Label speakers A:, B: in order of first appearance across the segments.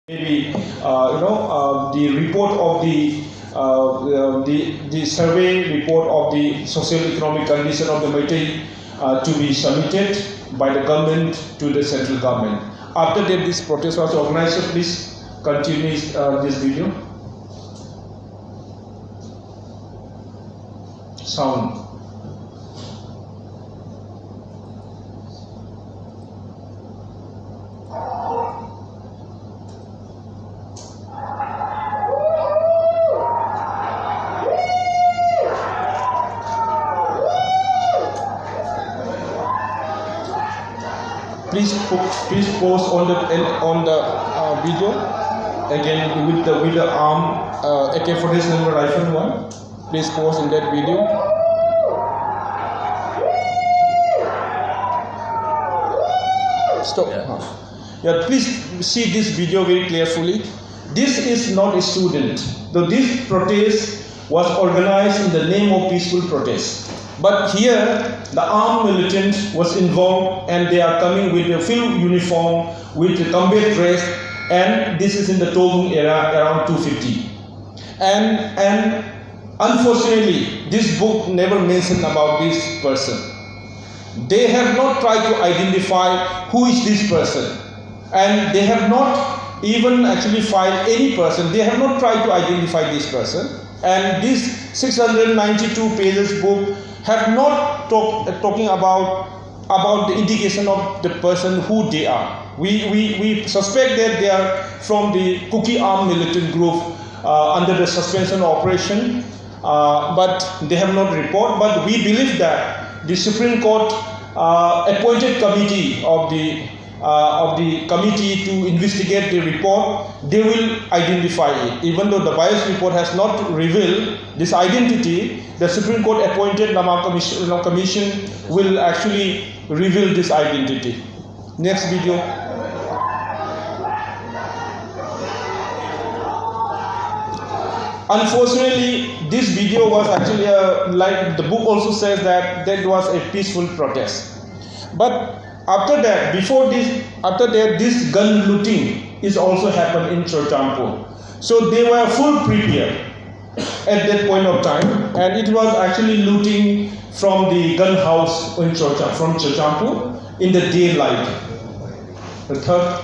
A: Maybe the report of the survey report of the socio-economic condition of the Meitei to be submitted by the government to the central government. After that, this protest was organized. So please continue this video. Sound. Please pause on the video again with the arm AK-47 rifle one. Please pause in that video. Stop. Yeah, please see this video very carefully. This is not a student. So this protest was organized in the name of peaceful protest. But here, the armed militant was involved, and they are coming with a full uniform, with a combat dress, and this is in the Tolung era, around 250. And unfortunately, this book never mentioned about this person. They have not tried to identify who is this person, and they have not even actually filed any person. They have not tried to identify this person, and this 692 pages book have not talking about the indication of the person who they are. We suspect that they are from the Kuki armed militant group under the suspension operation, but they have not reported. But we believe that the Supreme Court appointed committee of the committee to investigate the report, they will identify it. Even though the bias report has not revealed this identity, the Supreme Court appointed Nama Commission will actually reveal this identity. Next video. Unfortunately, this video was actually like the book also says that was a peaceful protest. But after that, this gun looting is also happened in Chorchampur. So they were full prepared at that point of time, and it was actually looting from the gun house in from Chorchampur in the daylight. The third.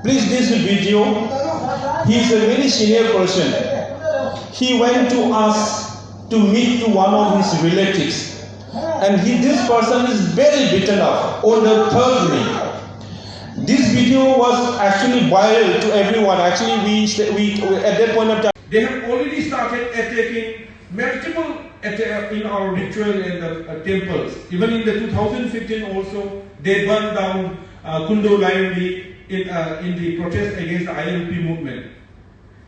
A: Please, this video, he is a very senior person. He went to us to meet to one of his relatives, and this person is very beaten up on the third day. This video was actually viral to everyone. Actually, we at that point of time, they have already started attacking multiple in our ritual in the temples. Even in the 2015 also, they burned down Kundo Library in the protest against the ILP movement.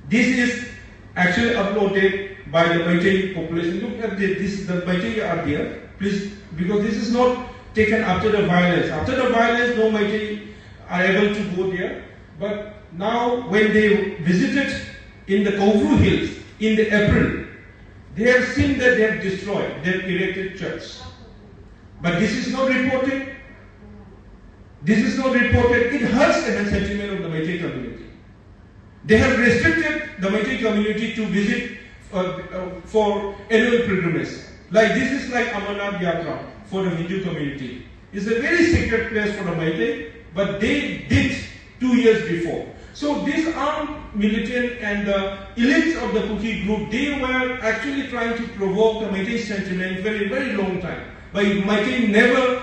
A: This is actually uploaded by the Meitei population. Look at this, the Meitei are there, please, because this is not taken after the violence. After the violence, no Meitei are able to go there. But now, when they visited in the Kovru Hills in the April, they have seen that they have destroyed their erected church. But this is not reported. This is not reported. It hurts the sentiment of the Meitei community. They have restricted the Meitei community to visit for annual pilgrimage. Like this is like Amarnath Yatra for the Hindu community. It's a very sacred place for the Meitei, but they did 2 years before. So these armed militant and the elites of the Kuki group, they were actually trying to provoke the Meitei sentiment very, very long time. But Meitei never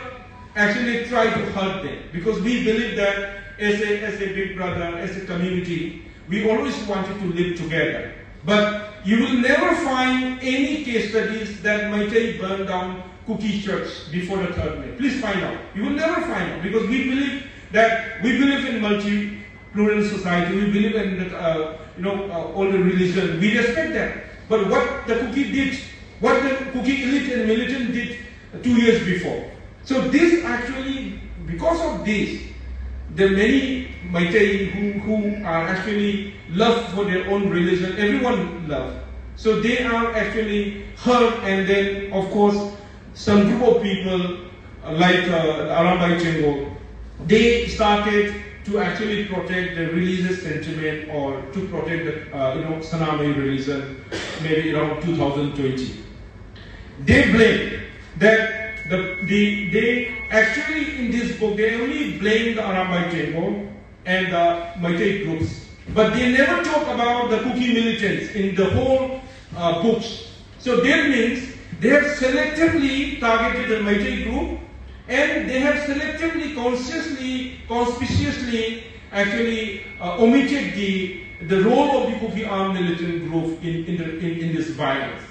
A: actually try to hurt them, because we believe that as a big brother, as a community, we always wanted to live together. But you will never find any case studies that Meitei burned down Kuki church before the 3rd May. Please find out. You will never find out, because we believe in multi-plural society. We believe in all the religion. We respect that. But what the Kuki did, what the Kuki elite and militant did 2 years before. So this actually, because of this, the many Meitei who are actually loved for their own religion, everyone loved,
B: So they are actually hurt, and then of course some group of people like Arambai Chengo, they started to actually protect the religious sentiment or to protect the Sanamai religion, maybe around 2020. They blame that they actually in this book they only blame the Arambai Chengo and the Meitei groups, but they never talk about the Kuki militants in the whole books. So that means they have selectively targeted the Meitei group, and they have selectively, consciously, conspicuously actually omitted the role of the Kuki armed militant group in this violence.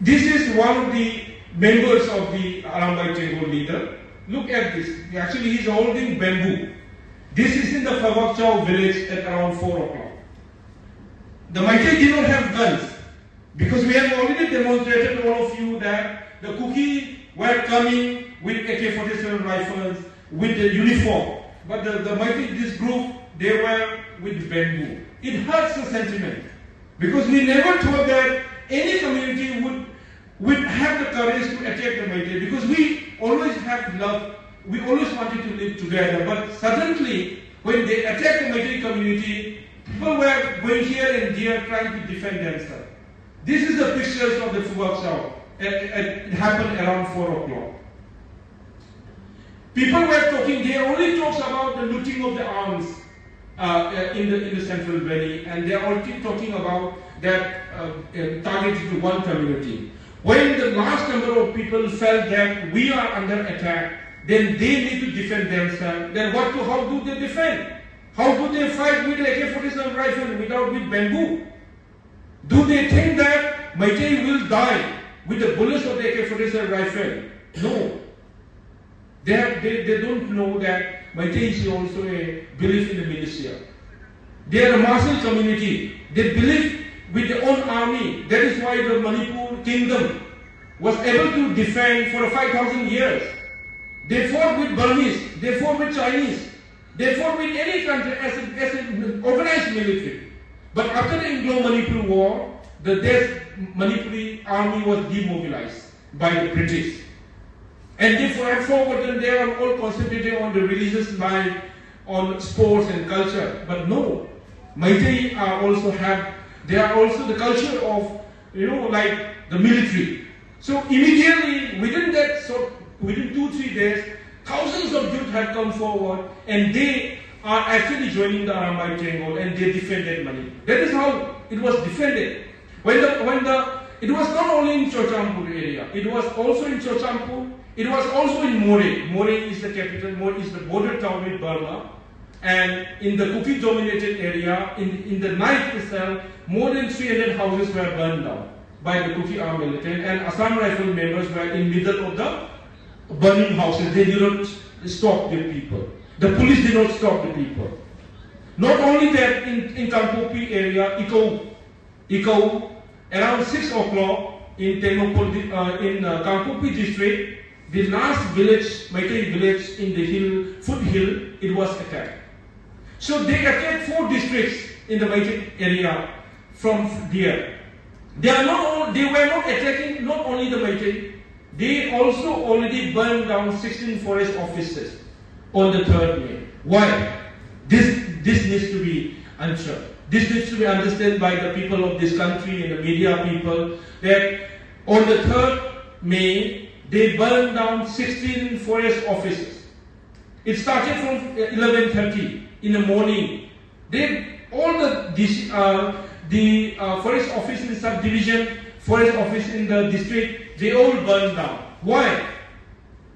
B: This is one of the members of the Arambai Chengo leader. Look at this. Actually, he's holding bamboo. This is in the Phawakchao village at around 4 o'clock. The Meitei did not have guns, because we have already demonstrated to all of you that the Kuki were coming with AK-47 rifles, with the uniform. But the Meitei, this group, they were with bamboo. It hurts the sentiment, because we never thought that any community would have the courage to attack the Meitei, because we always have love, we always wanted to live together. But suddenly, when they attacked the Meitei community, people were going here and there trying to defend themselves. This is the pictures of the Phawakchao. It happened around 4 o'clock. People were talking, they only talks about the looting of the arms in the Central Valley, and they are only talking about that targeted to one community. When the large number of people felt that we are under attack, then they need to defend themselves. Then how do they defend? How do they fight with AK-47 rifle with bamboo? Do they think that Meitei will die with the bullets of the AK-47 rifle? No. They don't know that Meitei is also a belief in the militia. They are a martial community. They believe with their own army. That is why the Manipur kingdom was able to defend for 5,000 years. They fought with Burmese, they fought with Chinese, they fought with any country as an organized military. But after the Anglo-Manipur War, the Manipuri army was demobilized by the British. And they have forgotten, they are all concentrating on the religious life, on sports and culture. But no, Meitei they are also the culture of, like the military. So immediately, within 2-3 days, thousands of youth have come forward, and they are actually joining the Arambai Chengo, and they defended Manipur. That is how it was defended. It was not only in Chochampur area, it was also in Chochampur, it was also in Moreh. Moreh is the capital, Moreh is the border town with Burma. And in the Kuki-dominated area, in the night itself, more than 300 houses were burned down by the Kuki armed militant, and Assam Rifle members were in middle of the burning houses. They did not stop the people. The police did not stop the people. Not only that, in Kangpopi area, Ikau, around 6 o'clock in Kangpopi district, the last village, Meitei village in the foothill, it was attacked. So they attacked 4 districts in the Meitei area from there. They were not attacking not only the Meitei, they also already burned down 16 forest offices on the 3rd May. Why? This needs to be answered. This needs to be understood by the people of this country and the media people, that on the 3rd May, they burned down 16 forest offices. It started from 11:30 in the morning. All the forest office in the subdivision, forest office in the district, they all burned down. Why?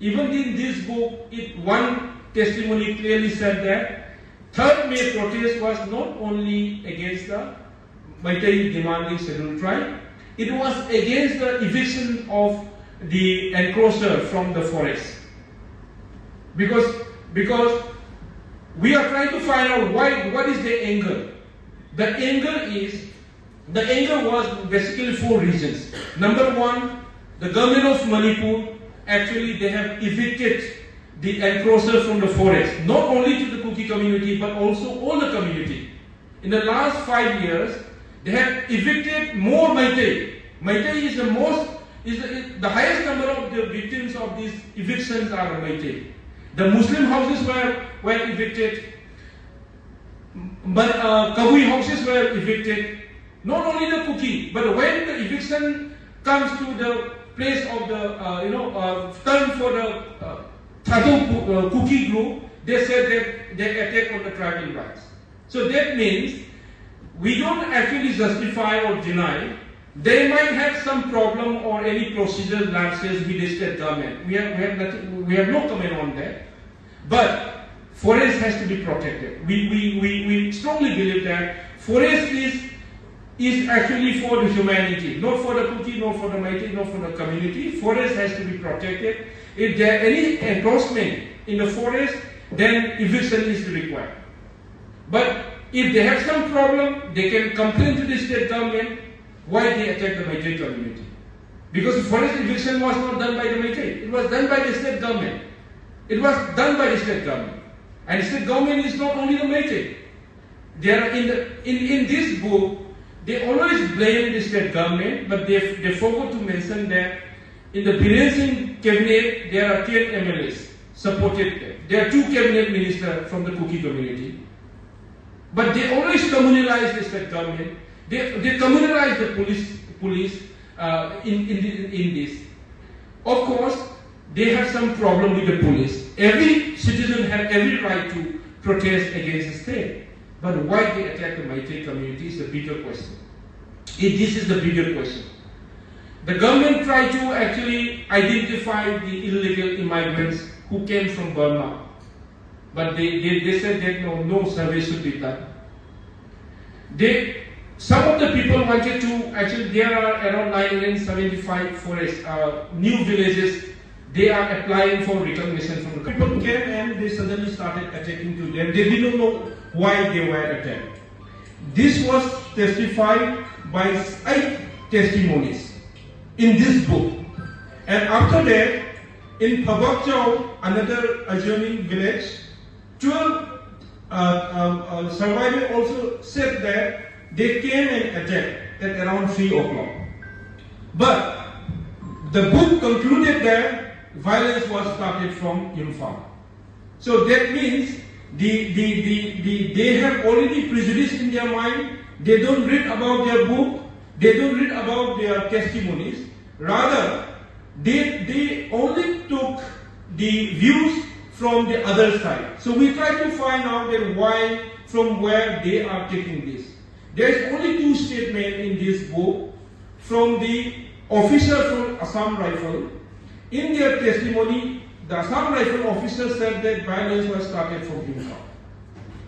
B: Even in this book, one testimony clearly said that 3rd May protest was not only against the Meitei demanding scheduled tribe, it was against the eviction of the encroacher from the forest. Because we are trying to find out what is the anger. The anger was basically 4 reasons. Number 1, the government of Manipur, actually they have evicted the encroacher from the forest, not only to the Kuki community, but also all the community. In the last 5 years, They have evicted more Meitei. Meitei is the highest number of the victims of these evictions are Meitei. The Muslim houses were evicted, but Kabui houses were evicted. Not only the Kuki, but when the eviction comes to the place of the turn for the Thadu Kuki group, they said that they attack on the tribal rights. So that means we don't actually justify or deny. They might have some problem or any procedural lapses with the state government. We have no comment on that. But forest has to be protected. We strongly believe that forest is actually for the humanity, not for the Kuki, not for the Meitei, not for the community. Forest has to be protected. If there are any encroachment in the forest, then eviction is required. But if they have some problem, they can complain to the state government why they attack the Meitei community. Because forest eviction was not done by the Meitei, it was done by the state government. It was done by the state government. And the state government is not only the Meitei. They are in this book, they always blame the state government, but they forgot to mention that in the Biren Singh cabinet, there are 10 MLAs supported them. There are 2 cabinet ministers from the Kuki community. But they always communalize the state government. They communalize the police in this. Of course, they have some problem with the police. Every citizen has every right to protest against the state. But why they attack the Meitei community is the bigger question. This is the bigger question. The government tried to actually identify the illegal immigrants who came from Burma. But they said that no survey should be done. Some of the people wanted to, actually there are around 975 forests, new villages, they are applying for recognition from the people came and they suddenly started attacking to them. They didn't know why they were attacked. This was testified by 8 testimonies in this book. And after that, in Pabakchau, another adjoining village, 12 survivors also said that they came and attacked at around 3 o'clock. But the book concluded that violence was started from Imphal. So that means they have already prejudice in their mind. They don't read about their book. They don't read about their testimonies. Rather, they only took the views from the other side. So we try to find out that why, from where they are taking this. There is only 2 statements in this book from the officer from Assam Rifle. In their testimony, the Assam Rifle officer said that violence was started from Imphal.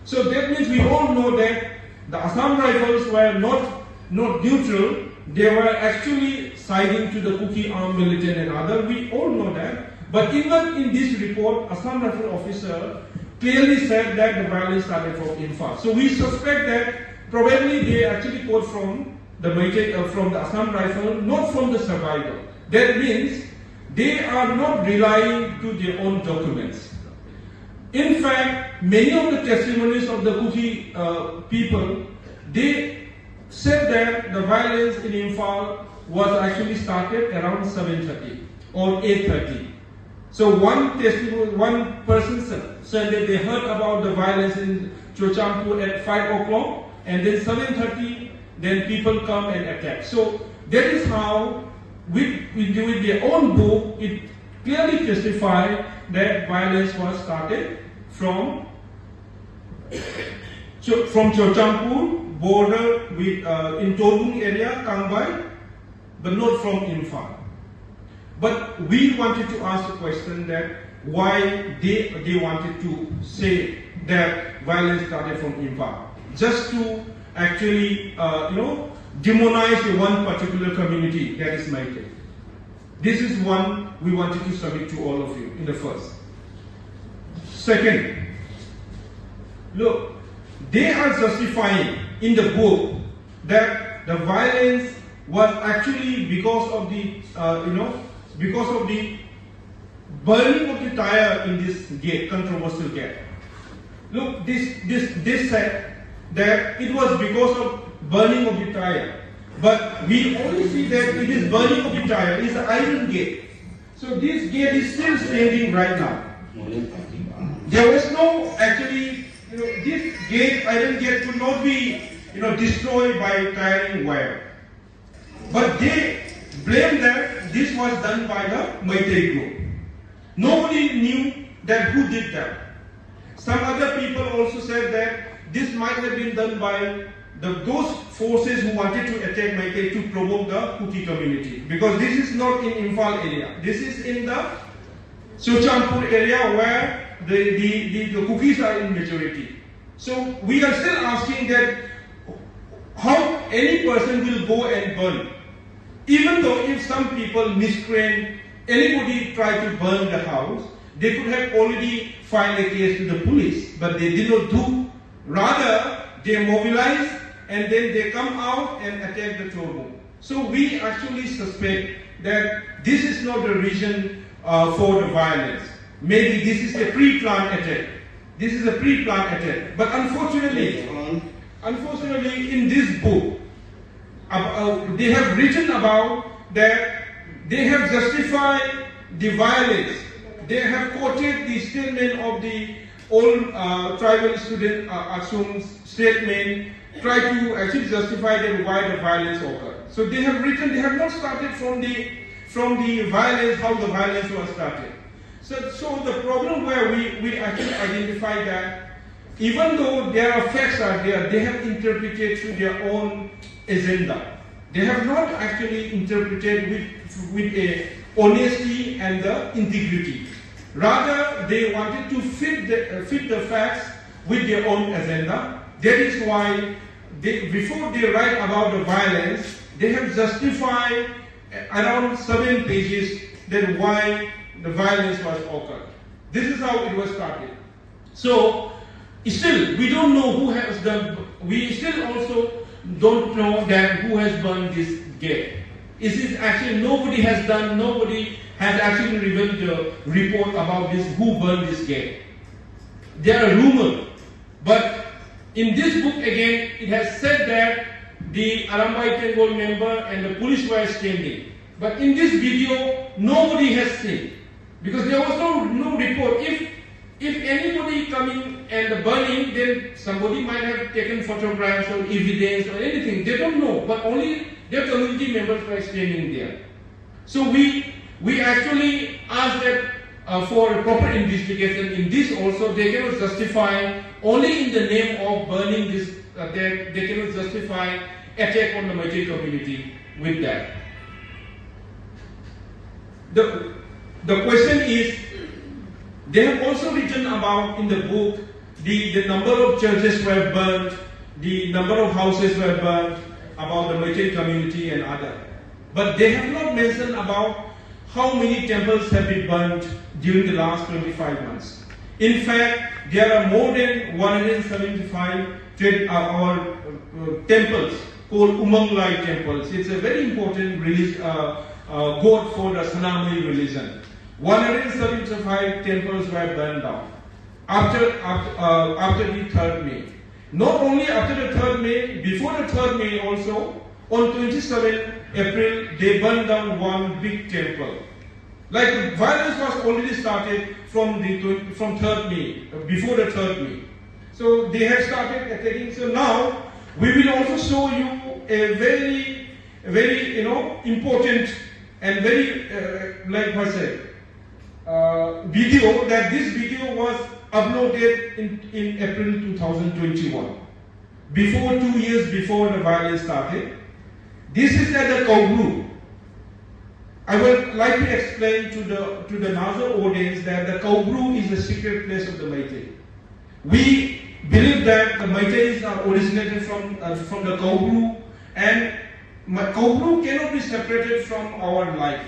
B: So that means we all know that the Assam Rifles were not neutral. They were actually siding to the Kuki armed militant and other. We all know that. But even in this report, Assam Rifle officer clearly said that the violence started from Imphal. So we suspect that probably they actually quote from the from the Assam Rifle, not from the survivor. That means they are not relying to their own documents. In fact, many of the testimonies of the Kuki people, they said that the violence in Imphal was actually started around 7:30 or 8:30. So one person said that they heard about the violence in Chochampu at 5 o'clock, and then 7:30, then people come and attack. So that is how, with their own book, it clearly testified that violence was started from Chochampu, border with in Tobung area, Kangbai, but not from Imphal. But we wanted to ask the question that why they wanted to say that violence started from Imphal, just to actually demonize one particular community, that is Meitei. This is one we wanted to submit to all of you in the first. Second, look, they are justifying in the book that the violence was actually because of the burning of the tire in this gate, controversial gate. Look, this said that it was because of burning of the tire. But we only see that it is burning of the tire, it's an iron gate. So this gate is still standing right now. There was no, actually, this gate, iron gate could not be, destroyed by tiring wire. But they blame that this was done by the Meitei group. Nobody knew that who did that. Some other people also said that this might have been done by those forces who wanted to attack Meitei to provoke the Kuki community. Because this is not in Imphal area. This is in the Sochampur area where the Kukis are in majority. So we are still asking that how any person will go and burn. Even though if some people miscreant, anybody try to burn the house, they could have already filed a case to the police, but they did not do. Rather, they mobilize and then they come out and attack the toll room. So we actually suspect that this is not the reason for the violence. Maybe this is a pre-planned attack. This is a pre-planned attack. But unfortunately, in this book, they have written about that they have justified the violence. They have quoted the statement of the old tribal student Aksum's statement, try to actually justify that why the violence occurred. So they have written, they have not started from the violence, how the violence was started. So the problem where we actually identify that even though their facts are there, they have interpreted through their own agenda. They have not actually interpreted with a honesty and the integrity. Rather, they wanted to fit the facts with their own agenda. That is why before they write about the violence, they have justified around 7 pages that why the violence was occurred. This is how it was started. So still, we don't know who has done. We still also don't know that who has burned this gate. Is it actually nobody has done? Nobody has actually revealed the report about this. Who burned this gate? There are rumors, but in this book again, it has said that the Arambai Tengol member and the police were standing. But in this video, nobody has seen because there was no report. If anybody coming and burning, then somebody might have taken photographs or evidence or anything. They don't know, but only their community members were standing there. So we actually asked that for a proper investigation in this also. They cannot justify only in the name of burning this. They cannot justify attack on the Meitei community with that. The question is, they have also written about in the book the number of churches were burnt, the number of houses were burnt, about the Meitei community and other. But they have not mentioned about how many temples have been burnt during the last 25 months. In fact, there are more than 175 temples called Umanglai temples. It's a very important god for the Sanamai religion. 175 temples were burned down after the 3rd May. Not only after the 3rd May, before the 3rd May also, on 27 April, they burned down one big temple. Like violence was already started from 3rd May, before the 3rd May. So they have started attacking. So now we will also show you a very, very important and very video. That this video was uploaded in April 2021, before 2 years before the violence started. This is at the Kaugru. I would like to explain to the Nazar audience that the Kaugru is the secret place of the Meitei. We believe that the Meiteis are originated from the Kaugru, and Kaugru cannot be separated from our life,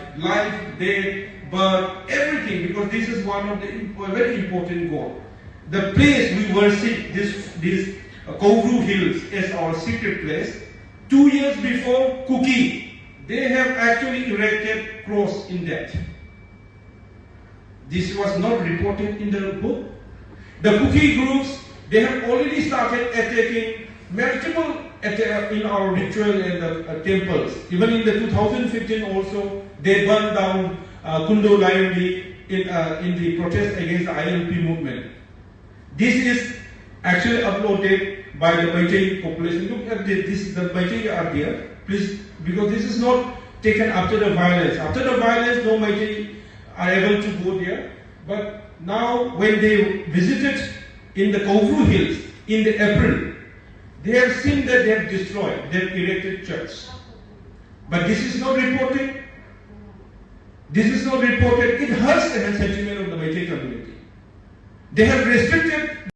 B: death, birth, everything, because this is one of the very important goals. The place we worship, this Kaugru Hills, as our secret place. 2 years before Kuki, they have actually erected cross in that. This was not reported in the book. The Kuki groups, they have already started attacking multiple in our ritual and the temples. Even in the 2015 also, they burned down Kundo Lion in the protest against the ILP movement. This is actually uploaded by the Meitei population. Look at this, the Meitei are there, please, because this is not taken after the violence. After the violence, no Meitei are able to go there. But now, when they visited in the Kovru Hills in the April, they have seen that they have destroyed, they have erected church. But this is not reported. This is not reported. It hurts the sentiment of the Meitei community. They have restricted